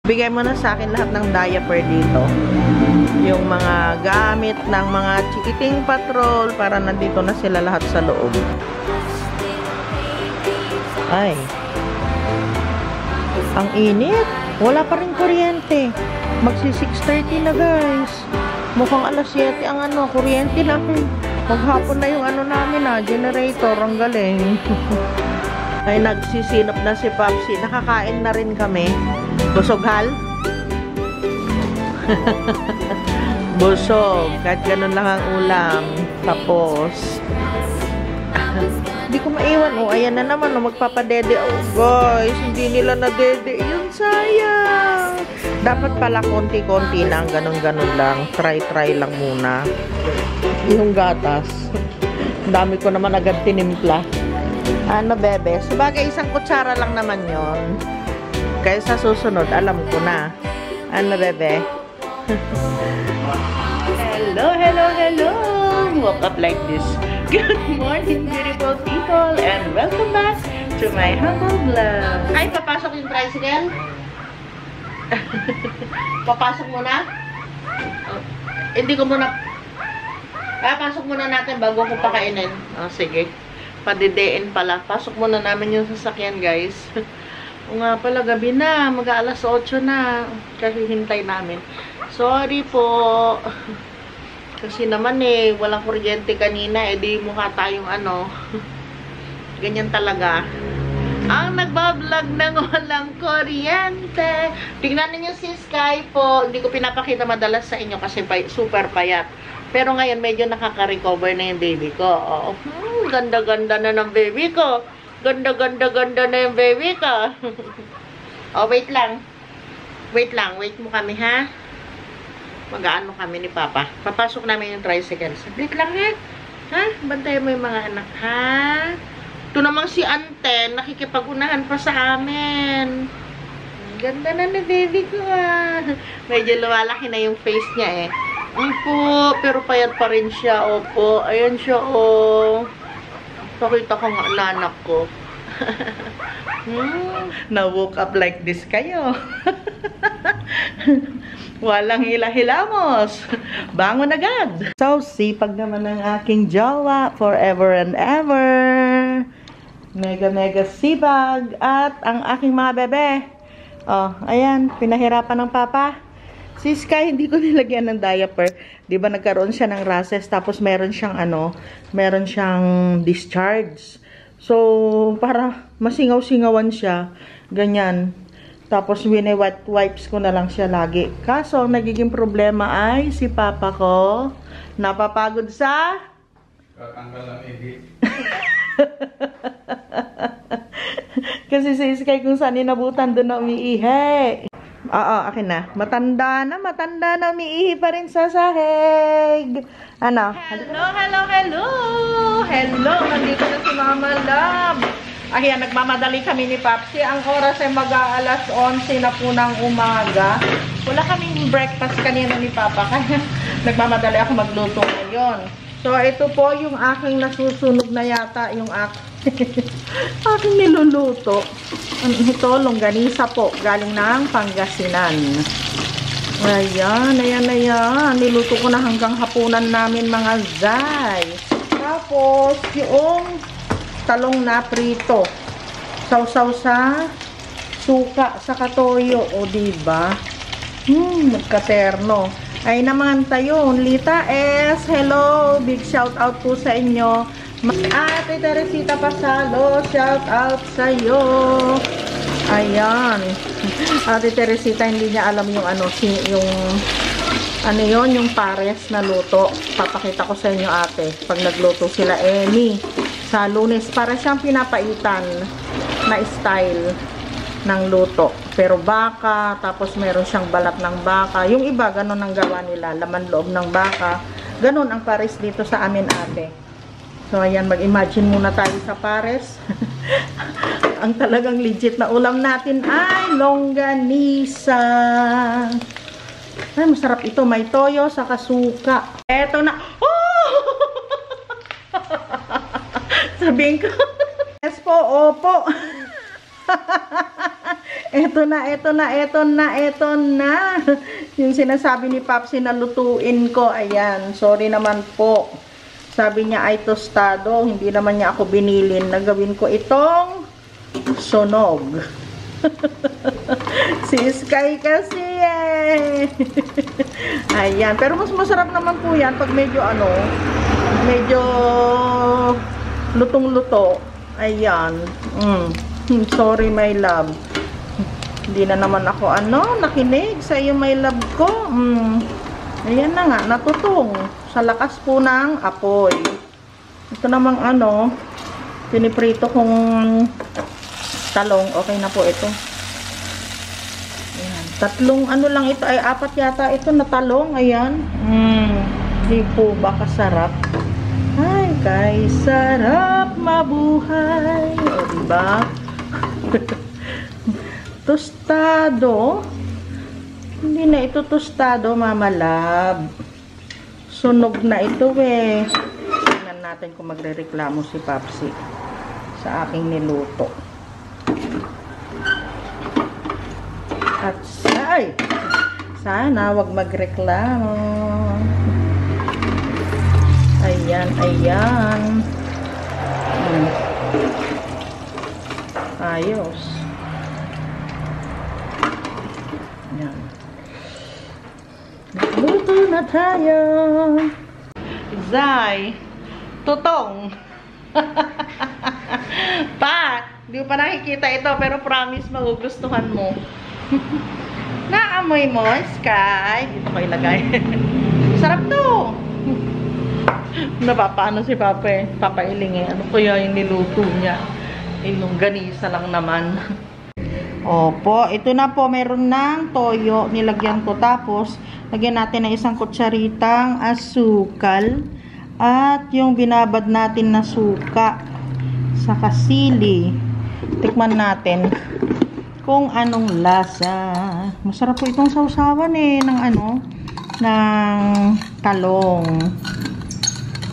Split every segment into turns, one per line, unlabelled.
Bigay mo na sa akin lahat ng diaper dito. Yung mga gamit ng mga chikiting patrol para nandito na sila lahat sa loob. Ay. Ang init. Wala pa rin kuryente. Magsi 6:30 na guys. Mukhang alas 7 ang kuryente namin. Maghapon na yung namin generator. Ang galing. Ay, nagsisinop na si Papsi. Nakakain na rin kami. Busog hal? Busog. Kahit ganun lang ang ulam. Tapos, hindi ko maiwan. Ayan na naman. Magpapadede. Guys, hindi nila na-dede. Yun, sayang. Dapat pala konti-konti lang. Ganun-ganun lang. Try-try lang muna. Yung gatas. Dami ko naman agad tinimpla. Bebe? Sabagay, isang kutsara lang naman yon. Kaya sa susunod, alam ko na. Bebe? Hello, hello, hello! Woke up like this. Good morning, beautiful people, and welcome back to my humble vlog. Ay, papasok yung tricycle? Papasok muna? Hindi ko muna... pasok muna natin bago ko pakainin. Sige. Padidein pala. Pasok muna namin yung sasakyan, guys. O nga pala, gabi na. Mag-aalas 8 na. Kasi hintay namin. Sorry po. Kasi naman walang kuryente kanina. Di mukha tayong ganyan talaga. Ang nagbablog ng walang kuryente. Tingnan niyo si Sky po. Hindi ko pinapakita madalas sa inyo kasi super payat. Pero ngayon, medyo nakaka-recover na yung baby ko. Ganda-ganda na ng baby ko. Ganda-ganda-ganda na yung baby ko. Wait lang. Wait lang. Wait mo kami, ha? Mag-aano kami ni Papa. Papasok namin yung tricycle. Saglit lang, ha? Ha? Bantayan mo yung mga anak, ha? Ito namang si Ante, nakikipag-unahan pa sa amin. Ganda na ni baby ko, ha? Medyo lumalaki na yung face niya, Opo, pero payat pa rin siya. Opo, ayan siya, Pakita ko nga anak ko. Na-woke up like this kayo. Walang hila-hilamos. Bangon agad. So, sipag naman ng aking jowa forever and ever. Mega sipag. At ang aking mga bebe. Ayan, pinahirapan ng Papa. Si Sky, hindi ko nilagyan ng diaper. Di ba nagkaroon siya ng rashes, tapos meron siyang meron siyang discharge. So, para masingaw-singawan siya, ganyan. Tapos, wine-wet wipes ko na lang siya lagi. Kaso, ang nagiging problema ay si Papa ko, napapagod sa... Katanggal ang edit. Kasi si Sky, kung saan inabutan, doon na umiihi. Akin na. Matanda na umiihi pa rin sa sahig. Hello, hello, hello! Hello! Nandito na si Mama Love. Ayan, nagmamadali kami ni Papsi. Ang oras ay mag-aalas 11 na po ng umaga. Wala kaming breakfast kanina ni Papa. Kaya nagmamadali ako magluto ngayon. So, ito po yung aking nasusunog na yata. Yung aking niluluto. Ito, longganisa po. Galing ng Pangasinan. Ayan. Niluto ko na hanggang hapunan namin mga zay. Tapos, yung talong na prito. Sausaw sa suka, sa katoyo. O, diba? Magkaterno. Ay naman tayo. Lita S. Hello. Big shout out po sa inyo. Ate Teresita Pasalo, shout out sa'yo. Ayan. Ate Teresita, hindi niya alam yung yung pares na luto. Papakita ko sa inyo, ate. Pag nagluto sila, sa Lunes, para siyang pinapaitan na style ng luto. Pero baka, tapos meron siyang balat ng baka. Yung iba, ganun ang gawa nila. Laman loob ng baka. Ganun ang pares dito sa amin, ate. So, ayan, mag-imagine muna tayo sa pares. Ang talagang legit na ulam natin ay longganisa. Ay, masarap ito. May toyo sa kasuka. Eto na. Oh! Sabihin ko. Yes po, opo.
Eto na, eto na, eto na, eto na. Yung sinasabi ni Papsi na lutuin ko. Ayan, sorry naman po. Sabi niya ay tostado. Hindi naman niya ako binilin. Nagawin ko itong sunog. Si Sky kasi eh. Ayan, pero mas masarap naman po yan pag medyo ano, medyo lutong-luto. Ayan. Sorry my love. Hindi na naman ako nakinig sa iyo my love ko. Ayan na nga, natutong sa lakas po ng apoy. Ito namang piniprito kong talong. Okay na po ito. Ayan. Tatlong lang ito, ay 4 yata ito na talong. Ayan. Di po ba kasarap? Ay, kay sarap mabuhay. O, diba? Tostado. Hindi na ito tostado, Mama Love. Sunog na ito eh. Tingnan natin kung magrereklamo si Papsi sa aking niluto. At sana wag magreklamo. Ayan, ayan. Ayos. Ayan. Luto na tayo. Zay. Tutong. Pa, di pa nakikita ito, pero promise magugustuhan mo. Naamoy mo, Sky. Dito ko ilagay. Sarap to. Napapaano si Papa eh. Papailing eh. Ano kaya yung niluto niya? Yung ganisa lang naman. Opo, ito na po. Meron ng toyo. Nilagyan ko. Tapos, lagyan natin ng isang kutsaritang asukal. At yung binabad natin na suka. Saka sili. Tikman natin kung anong lasa. Masarap po itong sausawan eh. Ng talong.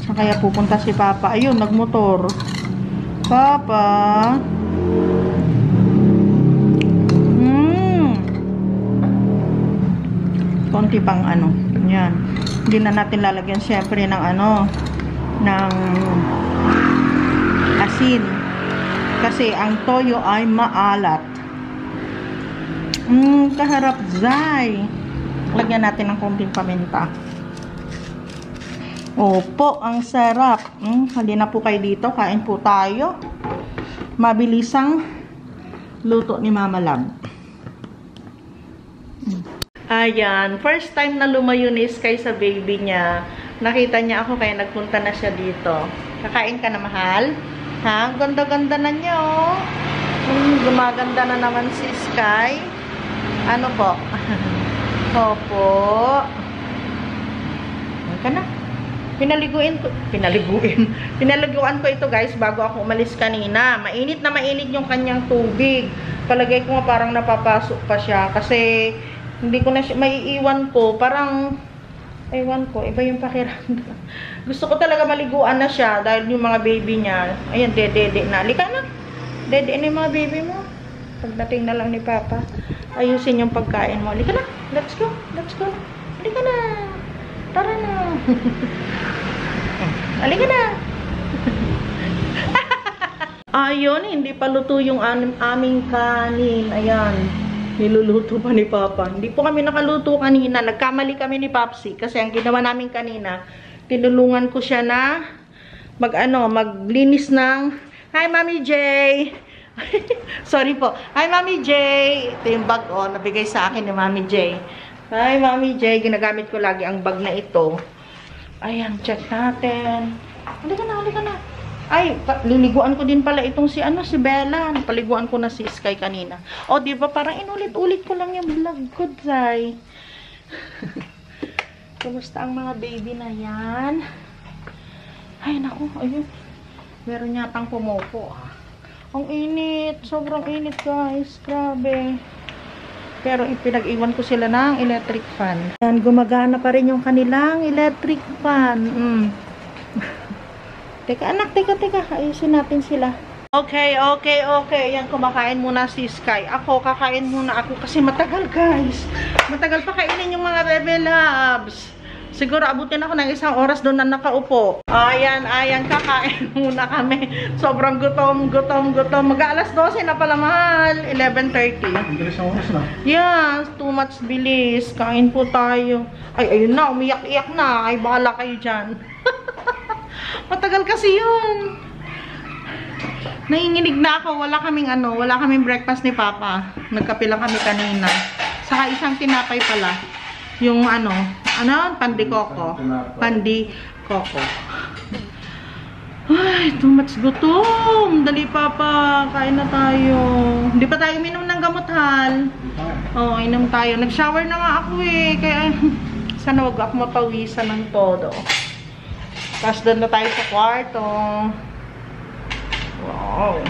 Saan kaya pupunta si Papa? Ayun, nagmotor. Papa. Konti pang yan. Hindi na natin lalagyan syempre ng ng asin. Kasi ang toyo ay maalat. Kaharap Zay. Lagyan natin ng konting paminta. Opo, ang sarap. Halina po kayo dito. Kain po tayo. Mabilisang luto ni Mama Love. Ayan. First time na lumayo ni Sky sa baby niya. Nakita niya ako kaya nagpunta na siya dito. Kakain ka na, mahal? Ha? Ganda-ganda na niya, oh. Gumaganda na naman si Sky. Ano po? Opo. Ayan ka na. Pinaliguan ko ito guys bago ako umalis kanina. Mainit na mainit yung kanyang tubig. Palagay ko nga parang napapasok pa siya kasi hindi ko na siya maiiwan ko. Parang ewan ko, iba yung pakiramdam. Gusto ko talaga maliguan na siya dahil yung mga baby niya, ayan, dede na. Halika na. Dede na yung mga baby mo. Pagdating na lang ni Papa, ayusin yung pagkain mo. Halika na. Let's go. Let's go. Halika na. Tara na. Halika na. Ayun, hindi pa luto yung aming kanin. Ayan. Niluluto pa ni Papa. Hindi po kami nakaluto kanina. Nagkamali kami ni Papsi. Kasi ang ginawa namin kanina, tinulungan ko siya na maglinis ng Hi, Mami J! Sorry po. Hi, Mami J! Ito yung bag, nabigay sa akin ni Mami J. Hi, Mami J. Ginagamit ko lagi ang bag na ito. Ayan, check natin. Halika na, halika na. Ay, liliguan ko din pala itong si Bella. Paliguan ko na si Sky kanina. O, di ba parang inulit-ulit ko lang yung vlog ko, Zay. Kumusta ang mga baby na yan? Ay, naku, ayun. Meron yatang pumupo. Ang init. Sobrang init, guys. Grabe. Pero pinag-iwan ko sila ng electric fan. Yan, gumagana pa rin yung kanilang electric fan. Teka, anak, teka. Ayusin natin sila. Okay, okay, okay. Yan, kumakain muna si Sky. Ako, kakain muna ako kasi matagal, guys. Matagal pa kainin yung mga bebe loves. Siguro abutin ako ng 1 oras doon na nakaupo. Ayan, ayan, kakain muna kami. Sobrang gutom. Mag-aalas 12 na pala, mahal. 11:30.
Ang bilis ang oras na.
Yes, too much bilis. Kain po tayo. Ay, ayun na, umiyak-iyak na. Ay, bahala kayo dyan. Matagal kasi yun. Nanginginig na ako. Wala kaming breakfast ni Papa. Nagkape lang kami kanina. Saka isang tinapay pala. Yung pandikoko. Pandikoko. Ay, too much gutom. Dali, Papa. Kain na tayo. Hindi pa tayo minom ng gamot, hal. Oo, inom tayo. Nag-shower na nga ako eh. Kaya, sana wag ako mapawisan ng todo. Tapos doon na tayo sa kwarto. Wow.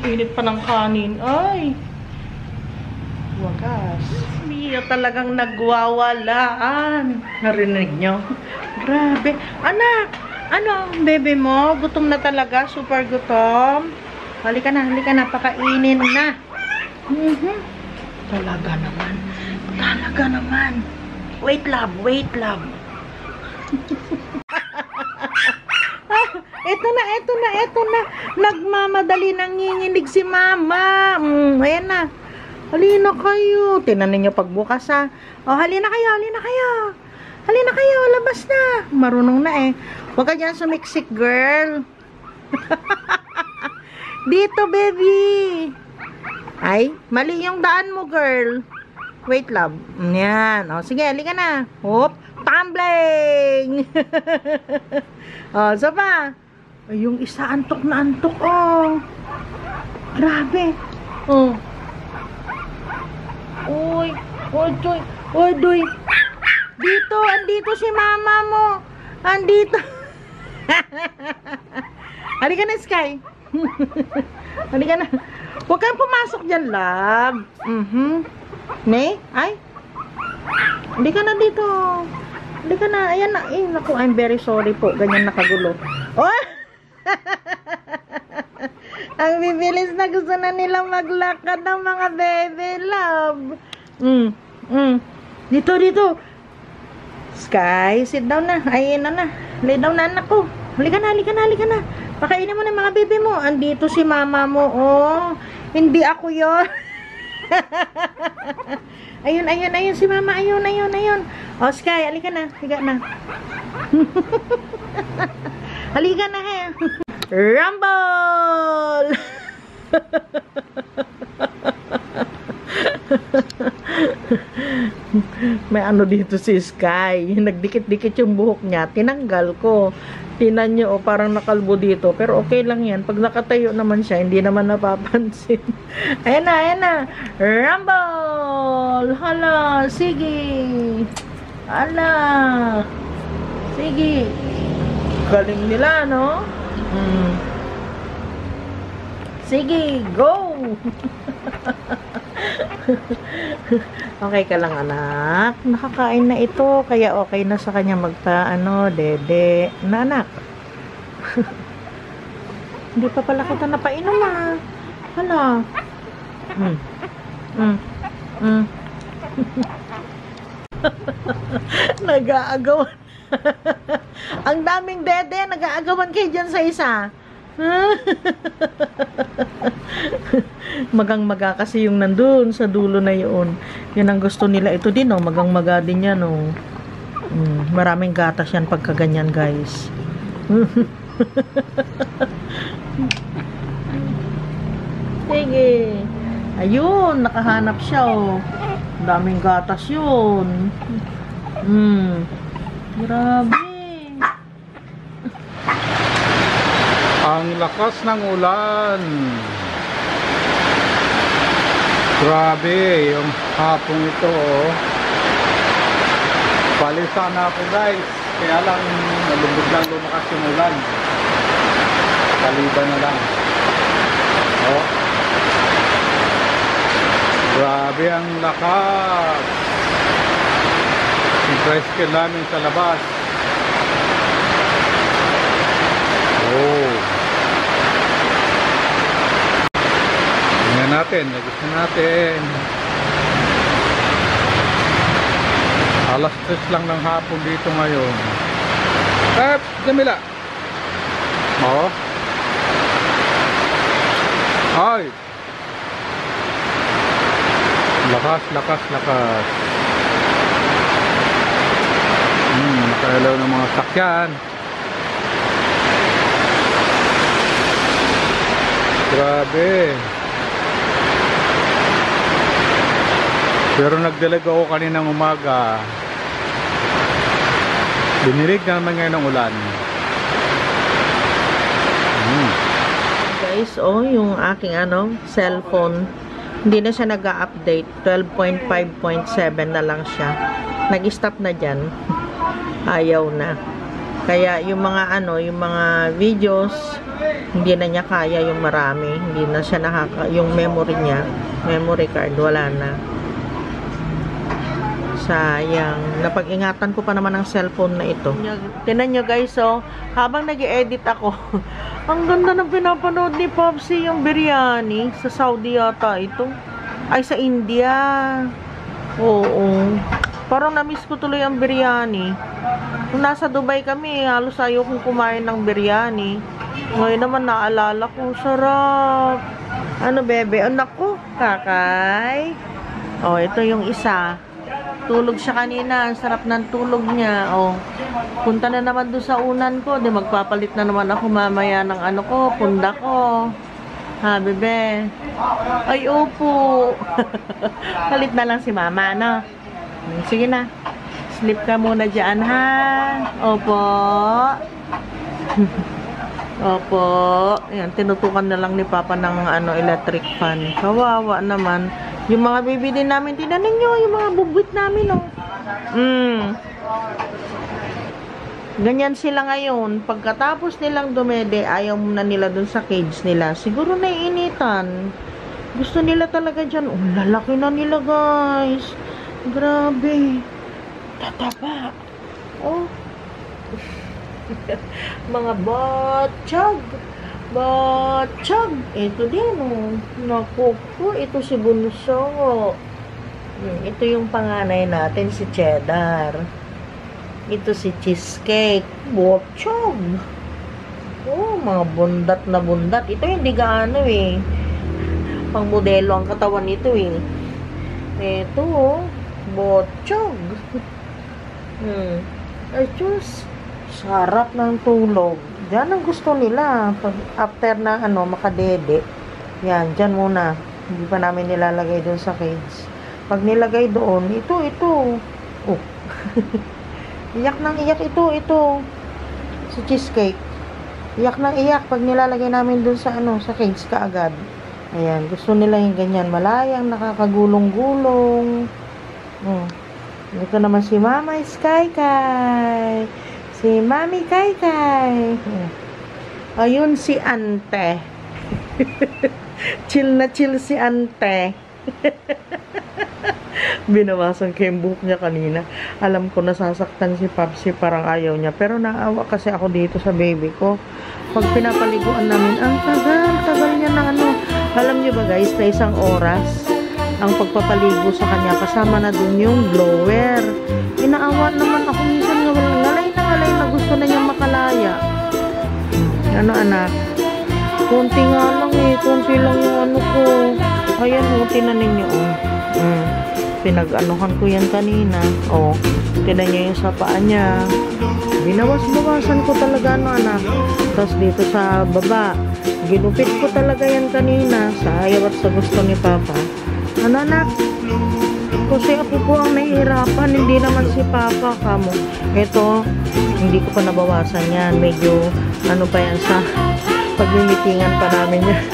Init pa ng kanin. Ay. Wagas. Mia talagang nagwawalaan. Narinig nyo? Grabe. Anak, ano, bebe mo? Gutom na talaga. Super gutom. Halika na. Pakainin na. Talaga naman. Wait, love. Eto na. Nagmamadali nanginginig si Mama. Ayan na. Halina kayo. Tinanin niyo pagbukas, ha. O, halina kayo. Labas na. Marunong na eh. Huwag ka dyan sumiksik, girl. Dito, baby. Ay, mali yung daan mo, girl. Wait, love. Yan. O, sige, halika na. Hop. Tumbling! O, so pa. Ay, yung isa, antok na antok, oh. Grabe. Oh. Uy. Doy. Andito si Mama mo. Andito. Halika na, Sky. Halika na. Huwag kang pumasok dyan, love. Ne? Ay. Halika na dito. Halika na. Ayan na. Eh, naku, I'm very sorry po. Ganyan nakagulo. Oh! Ang bibilis na, gusto na nilang maglakad ng mga baby love. Dito. Sky, sit down na. Ayun na. Lay down na, anak ko. Halika na. Pakainin mo na mga baby mo. Andito si Mama mo, oh. Hindi ako yon. Ayun si Mama. Ayun. Oh, Sky, halika na. Halika na. Halika na, he. Rumble! May ano dito si Sky. Nagdikit-dikit yung buhok niya. Tinanggal ko. Tinan nyo, oh, parang nakalbo dito. Pero okay lang yan. Pag nakatayo naman siya, hindi naman napapansin. Ayan na. Rumble! Hala, sige. Hala. Sige. Galing nila, no? Sige, go! Okay ka lang, anak. Nakakain na ito, kaya okay na sa kanya dede na, anak. Hindi pa pala kita napainom, ah. Hala. Nag-aagawan. Ang daming dede, nag-aagawan kayo dyan sa isa. Magang-maga kasi yung nandun sa dulo na yun. Yan ang gusto nila. Ito din, oh, magang-maga din yan, oh. Maraming gatas yan pagka ganyan, guys. Sige. Ayun, nakahanap siya, oh. Daming gatas yun. Grabe.
Ang lakas ng ulan. Grabe, yung hapong ito, oh. Palisan na ako, guys. Kaya lang, nalubog lang lumakas yung ulan. Paliban na lang. Oh. Grabe ang lakas. Yung tricycle namin sa labas. Oh. natin. Alas 3 lang ng hapon dito ngayon. Jamila. Oo. Ay. Lakas. Nakailaw ng mga sakyan. Grabe. Pero nagdalag ako kaninang umaga. Binilig naman ngayon ng ulan.
Guys, yung aking cellphone, hindi na siya nag-update. 12.5.7 na lang siya. Nag-stop na dyan. Ayaw na. Kaya yung mga yung mga videos, hindi na niya kaya yung marami. Hindi na siya yung memory niya, memory card, wala na. Sayang. Napag-ingatan ko pa naman ang cellphone na ito. Tinan nyo guys, habang nag-i-edit ako, ang ganda ng pinapanood ni Popsi, yung biryani. Sa Saudi yata ito. Ay, sa India. Oo. Parang na-miss ko tuloy ang biryani. Kung nasa Dubai kami, halos ayaw kong kumain ng biryani. Ngayon naman naalala ko, sarap. Ano bebe? Anak ko, kakay. Ito yung isa. Tulog siya kanina. Ang sarap ng tulog niya. Punta na naman doon sa unan ko. Magpapalit na naman ako mamaya ng punda ko. Ha, bebe? Ay, opo. Palit na lang si mama, no? Sige na. Sleep ka muna dyan, ha? Opo. Opo. Ayan, tinutukan na lang ni Papa ng electric fan. Kawawa naman. Yung mga baby din namin, tinanin nyo, yung mga bubwit namin, Ganyan sila ngayon. Pagkatapos nilang dumede, ayaw na nila dun sa cage nila. Siguro naiinitan. Gusto nila talaga dyan. Lalaki na nila, guys. Grabe. Tataba. Mga batsyag. Ito din, Naku po, ito si Bunso. Ito yung panganay natin, si Cheddar. Ito si Cheesecake. Batsyag. Mga bundat na bundat. Ito hindi gaano, pang modelo ang katawan nito, Ito, batsyag. Ay, Diyos. Sarap ng tulog. Diyan ang gusto nila. Pag after na makadede. Yan, dyan muna. Hindi pa namin nilalagay doon sa cage. Pag nilagay doon, ito. Iyak nang iyak ito. Si Cheesecake. Iyak nang iyak pag nilalagay namin doon sa sa cage kaagad. Ayan, gusto nila yung ganyan. Malayang, nakakagulong-gulong. Ito naman si Mama Sky. Si Mami Kai. Ayun si Ante. Chill na chill si Ante. Binawasan ko yung buhok niya kanina. Alam ko nasasaktan si Popsi, parang ayaw niya. Pero naawa kasi ako dito sa baby ko. Pag pinapaliguan namin, ang tagal niya na Alam niyo ba guys, na isang oras ang pagpapaligo sa kanya. Kasama na dun yung blower. Inaawa naman ako minsan ngalay na gusto na niyang makalaya. Anak? Kunti nga lang kunti lang yung ko. Ayan tinan ninyo pinag-anuhan ko yan kanina. Tinan niyo yung sa paa niya. Binawas-bawasan ko talaga anak. Tapos dito sa baba, ginupit ko talaga yan kanina sa ayaw at sa gusto ni Papa. Anak? Kasi ako po ang nahihirapan, hindi naman si Papa kamo. Ito, hindi ko pa nabawasan yan. Medyo, pa yan sa pagmimitingan pa namin yan.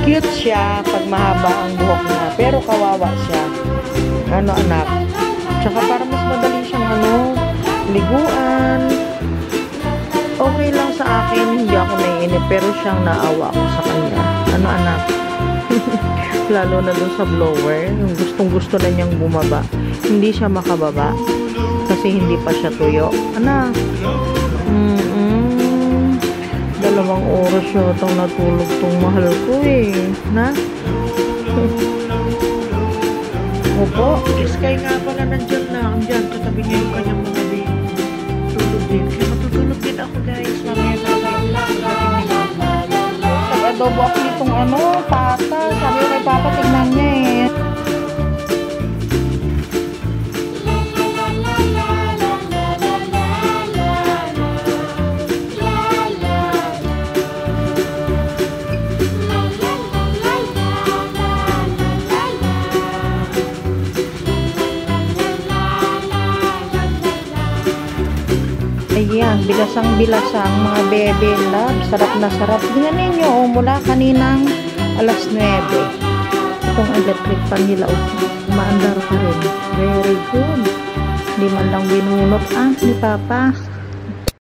Cute siya pag mahaba ang buhok niya. Pero kawawa siya. Anak? Tsaka para mas madali siyang liguan. Okay lang sa akin, hindi ako naiinip. Pero siyang naawa ako sa kanya. Anak? Lalo na dun sa blower, yung gustong-gusto na niyang bumaba. Hindi siya makababa kasi hindi pa siya tuyo. 2 oras yatang natulog tong mahal ko eh. Na? Opo, Sky nga pala nandyan lang. Diyan, katabi niya yung kanyang mga baby. Tulog din. Kaya matutulog din ako guys. Mamaya nag-adobo ako nitong pata. Sabi ko kay Papa, tignan niya eh. Ayan, bilasang-bilasang mga bebe love. Sarap na sarap. Tingnan ninyo, mula kaninang alas 9. Itong electric pan nila, umaandar pa rin. Very good. Hindi man lang binunot ni Papa.